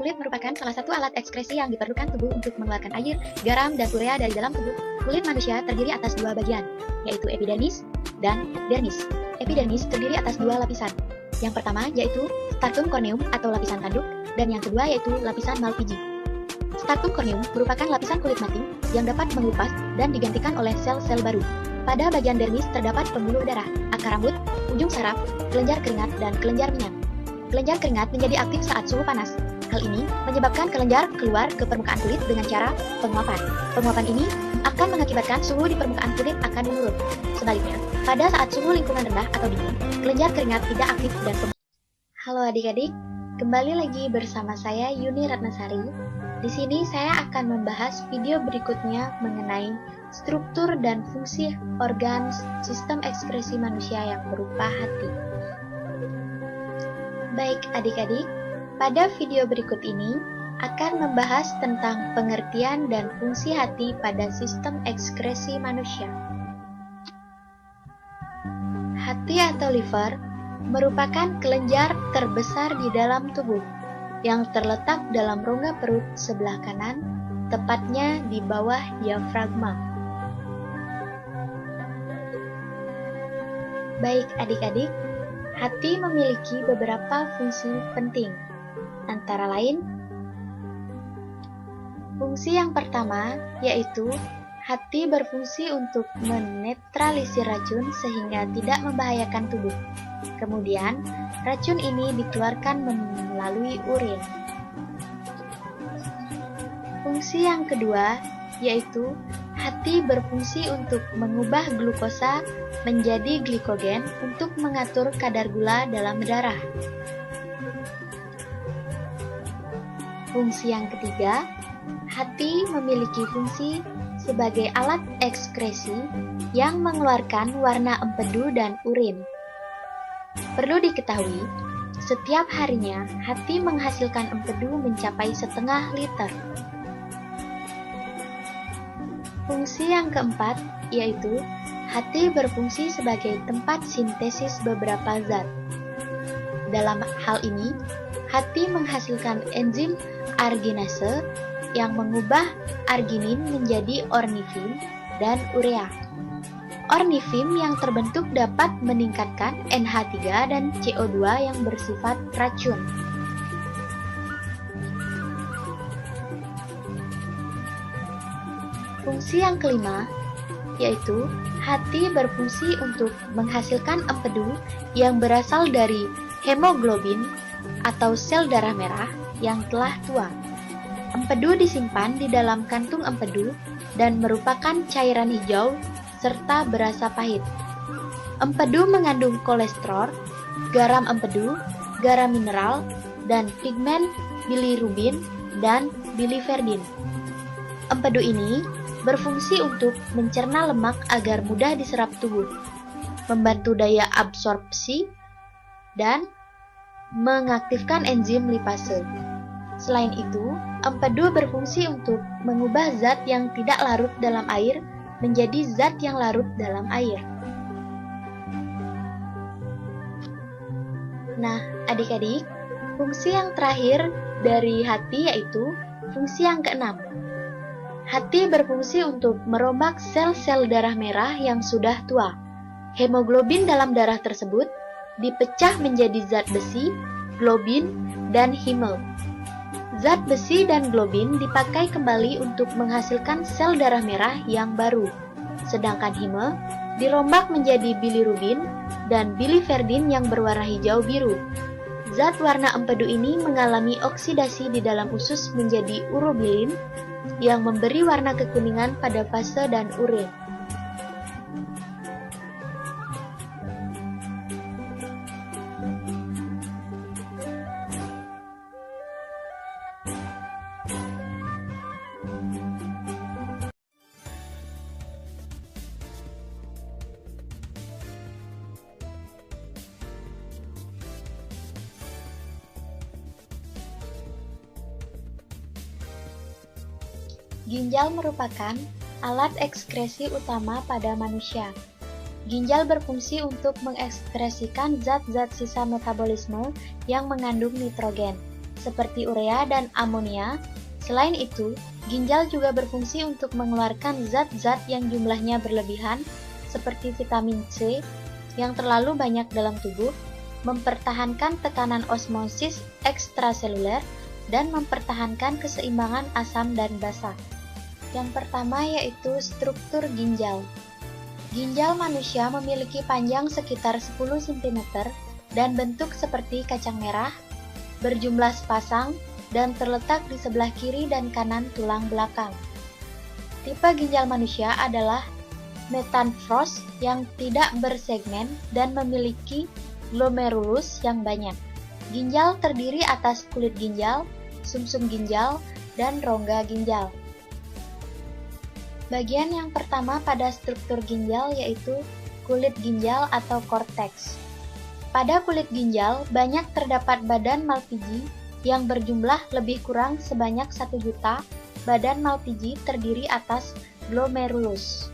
Kulit merupakan salah satu alat ekskresi yang diperlukan tubuh untuk mengeluarkan air, garam, dan urea dari dalam tubuh. Kulit manusia terdiri atas dua bagian, yaitu epidermis dan dermis. Epidermis terdiri atas dua lapisan. Yang pertama yaitu stratum corneum atau lapisan tanduk, dan yang kedua yaitu lapisan Malpighi. Stratum corneum merupakan lapisan kulit mati yang dapat mengelupas dan digantikan oleh sel-sel baru. Pada bagian dermis terdapat pembuluh darah, akar rambut, ujung saraf, kelenjar keringat, dan kelenjar minyak. Kelenjar keringat menjadi aktif saat suhu panas. Hal ini menyebabkan kelenjar keluar ke permukaan kulit dengan cara penguapan. Penguapan ini akan mengakibatkan suhu di permukaan kulit akan menurun. Sebaliknya, pada saat suhu lingkungan rendah atau dingin, kelenjar keringat tidak aktif dan Halo adik-adik, kembali lagi bersama saya Yuni Ratnasari. Di sini saya akan membahas video berikutnya mengenai struktur dan fungsi organ sistem ekskresi manusia yang berupa hati. Baik adik-adik, pada video berikut ini akan membahas tentang pengertian dan fungsi hati pada sistem ekskresi manusia. Hati atau liver merupakan kelenjar terbesar di dalam tubuh yang terletak dalam rongga perut sebelah kanan, tepatnya di bawah diafragma. Baik adik-adik, hati memiliki beberapa fungsi penting, antara lain fungsi yang pertama yaitu hati berfungsi untuk menetralisir racun sehingga tidak membahayakan tubuh. Kemudian, racun ini dikeluarkan melalui urin. Fungsi yang kedua yaitu hati berfungsi untuk mengubah glukosa menjadi glikogen untuk mengatur kadar gula dalam darah. Fungsi yang ketiga, hati memiliki fungsi sebagai alat ekskresi yang mengeluarkan warna empedu dan urin. Perlu diketahui, setiap harinya hati menghasilkan empedu mencapai 0,5 liter. Fungsi yang keempat yaitu hati berfungsi sebagai tempat sintesis beberapa zat. Dalam hal ini, hati menghasilkan enzim arginase yang mengubah arginin menjadi ornifin dan urea. Ornifin yang terbentuk dapat meningkatkan NH3 dan CO2 yang bersifat racun. Fungsi yang kelima yaitu hati berfungsi untuk menghasilkan empedu yang berasal dari hemoglobin atau sel darah merah yang telah tua. Empedu disimpan di dalam kantung empedu dan merupakan cairan hijau serta berasa pahit. Empedu mengandung kolesterol, garam empedu, garam mineral, dan pigmen bilirubin dan biliverdin. Empedu ini berfungsi untuk mencerna lemak agar mudah diserap tubuh, membantu daya absorpsi, dan mengaktifkan enzim lipase. Selain itu, empedu berfungsi untuk mengubah zat yang tidak larut dalam air menjadi zat yang larut dalam air. Nah, adik-adik, fungsi yang terakhir dari hati yaitu fungsi yang keenam. Hati berfungsi untuk merombak sel-sel darah merah yang sudah tua. Hemoglobin dalam darah tersebut dipecah menjadi zat besi, globin, dan heme. Zat besi dan globin dipakai kembali untuk menghasilkan sel darah merah yang baru. Sedangkan heme dirombak menjadi bilirubin dan biliverdin yang berwarna hijau biru. Zat warna empedu ini mengalami oksidasi di dalam usus menjadi urobilin yang memberi warna kekuningan pada fase dan urin. Ginjal merupakan alat ekskresi utama pada manusia. Ginjal berfungsi untuk mengekskresikan zat-zat sisa metabolisme yang mengandung nitrogen. seperti urea dan amonia. Selain itu, ginjal juga berfungsi untuk mengeluarkan zat-zat yang jumlahnya berlebihan, seperti vitamin C yang terlalu banyak dalam tubuh, mempertahankan tekanan osmosis ekstraseluler, dan mempertahankan keseimbangan asam dan basa. Yang pertama yaitu struktur ginjal. Ginjal manusia memiliki panjang sekitar 10 cm dan bentuk seperti kacang merah, berjumlah sepasang, dan terletak di sebelah kiri dan kanan tulang belakang. Tipe ginjal manusia adalah metanfros yang tidak bersegmen dan memiliki glomerulus yang banyak. Ginjal terdiri atas kulit ginjal, sumsum ginjal, dan rongga ginjal. Bagian yang pertama pada struktur ginjal yaitu kulit ginjal atau korteks. Pada kulit ginjal banyak terdapat badan Malpighi yang berjumlah lebih kurang sebanyak 1 juta. Badan Malpighi terdiri atas glomerulus.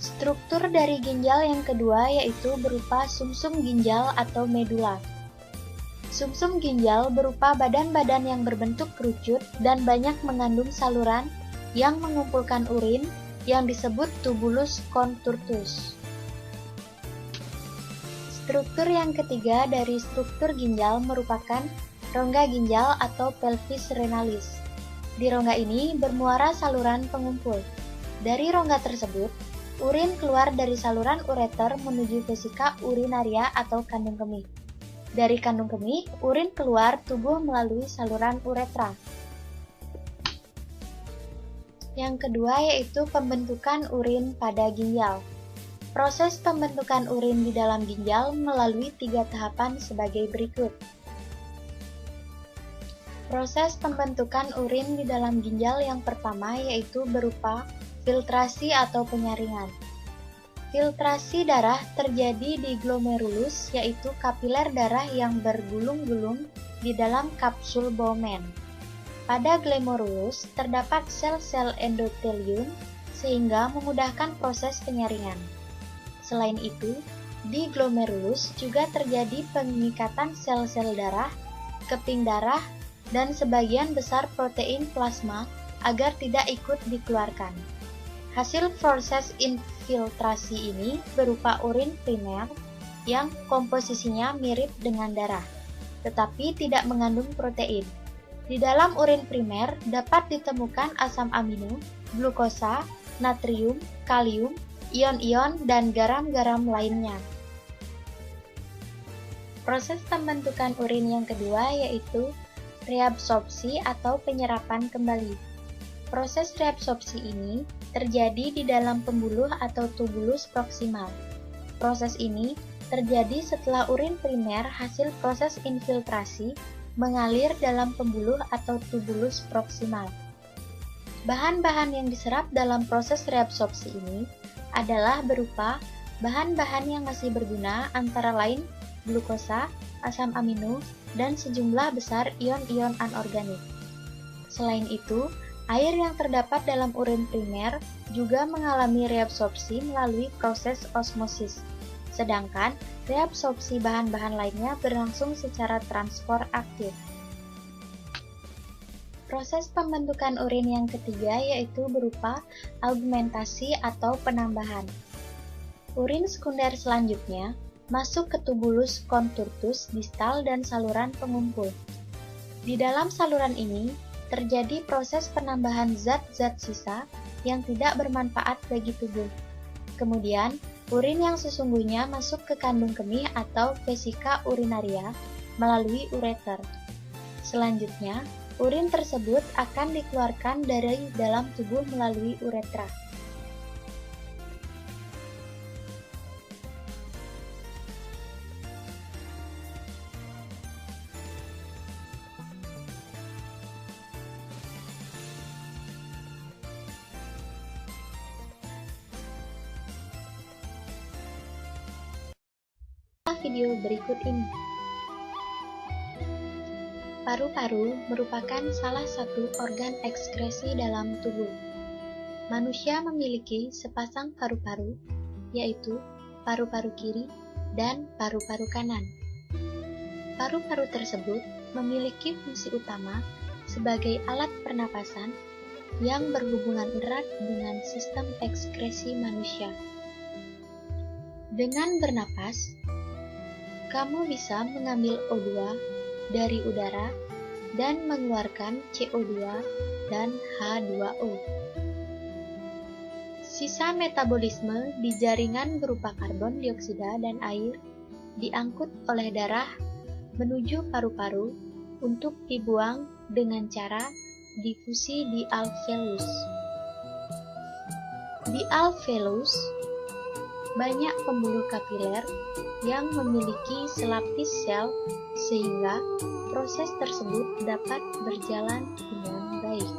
Struktur dari ginjal yang kedua yaitu berupa sumsum ginjal atau medula. Sumsum ginjal berupa badan-badan yang berbentuk kerucut dan banyak mengandung saluran yang mengumpulkan urin yang disebut tubulus contortus. Struktur yang ketiga dari struktur ginjal merupakan rongga ginjal atau pelvis renalis. Di rongga ini bermuara saluran pengumpul. Dari rongga tersebut, urin keluar dari saluran ureter menuju vesika urinaria atau kandung kemih. Dari kandung kemih, urin keluar tubuh melalui saluran uretra. Yang kedua yaitu pembentukan urin pada ginjal. Proses pembentukan urin di dalam ginjal melalui 3 tahapan sebagai berikut. Proses pembentukan urin di dalam ginjal yang pertama yaitu berupa filtrasi atau penyaringan. Filtrasi darah terjadi di glomerulus, yaitu kapiler darah yang bergulung-gulung di dalam kapsul Bowman. Pada glomerulus terdapat sel-sel endotelium sehingga memudahkan proses penyaringan. Selain itu, di glomerulus juga terjadi pengikatan sel-sel darah, keping darah, dan sebagian besar protein plasma agar tidak ikut dikeluarkan. Hasil proses infiltrasi ini berupa urin primer yang komposisinya mirip dengan darah, tetapi tidak mengandung protein. Di dalam urin primer dapat ditemukan asam amino, glukosa, natrium, kalium, ion-ion, dan garam-garam lainnya. Proses pembentukan urin yang kedua yaitu reabsorpsi atau penyerapan kembali. Proses reabsorpsi ini terjadi di dalam pembuluh atau tubulus proksimal. Proses ini terjadi setelah urin primer hasil proses infiltrasi mengalir dalam pembuluh atau tubulus proksimal. Bahan-bahan yang diserap dalam proses reabsorpsi ini adalah berupa bahan-bahan yang masih berguna antara lain glukosa, asam amino, dan sejumlah besar ion-ion anorganik. Selain itu, air yang terdapat dalam urin primer juga mengalami reabsorpsi melalui proses osmosis, sedangkan reabsorpsi bahan-bahan lainnya berlangsung secara transport aktif. Proses pembentukan urin yang ketiga yaitu berupa augmentasi atau penambahan. Urin sekunder selanjutnya masuk ke tubulus contortus distal dan saluran pengumpul. Di dalam saluran ini terjadi proses penambahan zat-zat sisa yang tidak bermanfaat bagi tubuh. Kemudian, urin yang sesungguhnya masuk ke kandung kemih atau vesika urinaria melalui ureter. Selanjutnya, urin tersebut akan dikeluarkan dari dalam tubuh melalui uretra. Video berikut ini. Paru-paru merupakan salah satu organ ekskresi dalam tubuh. Manusia memiliki sepasang paru-paru, yaitu paru-paru kiri dan paru-paru kanan. Paru-paru tersebut memiliki fungsi utama sebagai alat pernapasan yang berhubungan erat dengan sistem ekskresi manusia. Dengan bernapas, kamu bisa mengambil O2 dari udara dan mengeluarkan CO2 dan H2O. Sisa metabolisme di jaringan berupa karbon dioksida dan air diangkut oleh darah menuju paru-paru untuk dibuang dengan cara difusi di alveolus. Di alveolus, banyak pembuluh kapiler yang memiliki selapis sel sehingga proses tersebut dapat berjalan dengan baik.